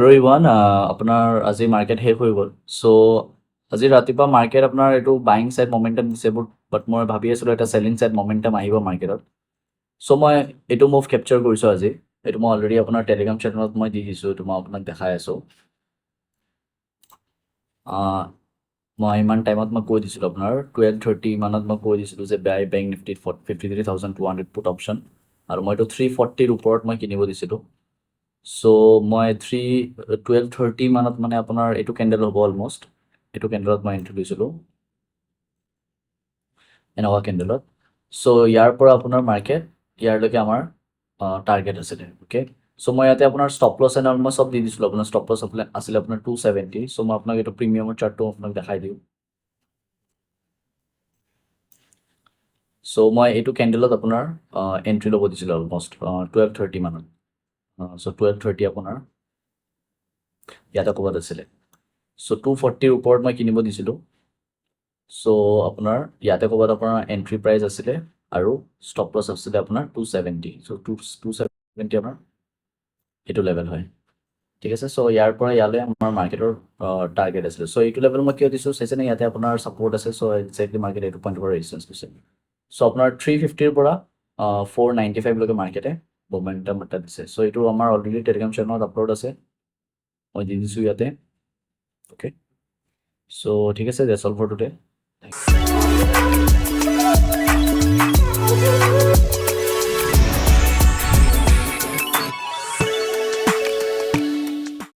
hello' Ivan আপোনাৰ আজি market শেষ হৈ গ'ল চ' আজি ৰাতিপুৱা মাৰ্কেট আপোনাৰ এইটো বাইং ছাইড মমেণ্টাম দিছে বাট মই ভাবি আছিলোঁ এটা চেলিং ছাইড মমেণ্টাম আহিব মাৰ্কেটত চ' মই এইটো মুভ কেপচাৰ কৰিছোঁ আজি এইটো মই অলৰেডি আপোনাৰ টেলিগ্ৰাম চেনেলত মই দি দিছোঁ এইটো মই আপোনাক দেখাই আছোঁ মই ইমান টাইমত মই কৈ দিছিলোঁ আপোনাৰ 12:30 মানত মই কৈ দিছিলোঁ যে বেংক নিফটিত 53,200 পুট অপশ্যন আৰু মই এইটো 340ৰ ওপৰত মই কিনিব দিছিলোঁ চ' মই 12:30 মানত মানে আপোনাৰ এইটো কেণ্ডেল হ'ব অলমষ্ট এইটো কেণ্ডেলত মই এণ্ট্ৰি লৈছিলোঁ এনেকুৱা কেণ্ডেলত চ' ইয়াৰ পৰা আপোনাৰ মাৰ্কেট ইয়াৰলৈকে আমাৰ টাৰ্গেট আছিলে অ'কে চ' মই ইয়াতে আপোনাৰ ষ্টপ লছ এণ্ড মই চব দি দিছিলোঁ আপোনাৰ ষ্টপ লছ আছিলে আপোনাৰ 270 চ' মই আপোনাক এইটো প্ৰিমিয়ামৰ চাৰ্টটো আপোনাক দেখাই দিওঁ চ' মই এইটো কেণ্ডেলত আপোনাৰ এণ্ট্ৰি ল'ব দিছিলোঁ অলমষ্ট 12:30 মানত চ' 12:30 আপোনাৰ ইয়াতে ক'ৰবাত আছিলে চ' 240ৰ ওপৰত মই কিনিব দিছিলোঁ চ' আপোনাৰ ইয়াতে ক'ৰবাত আপোনাৰ এণ্ট্ৰি প্ৰাইচ আছিলে আৰু ষ্টপ লছ আছিলে আপোনাৰ 270 চ' 270 আপোনাৰ এইটো লেভেল হয় ঠিক আছে চ' ইয়াৰ পৰা ইয়ালৈ আমাৰ মাৰ্কেটৰ টাৰ্গেট আছিলে চ' এইটো লেভেল মই কিয় দিছোঁ চাইছেনে ইয়াতে আপোনাৰ ছাপৰ্ট আছে চ' একজেক্টলি মাৰ্কেট এইটো পইণ্টৰ পৰা ৰেজিষ্টেঞ্চ দিছে চ' আপোনাৰ 350ৰ পৰা 495লৈকে মাৰ্কেটে মমেণ্টাম এটা দিছে চ' এইটো আমাৰ অলৰেডি টেলিগ্ৰাম চেনেলত আপলোড আছে মই দি দিছোঁ ইয়াতে অ'কে চ' ঠিক আছে ডেটছ অল ফৰ টুডে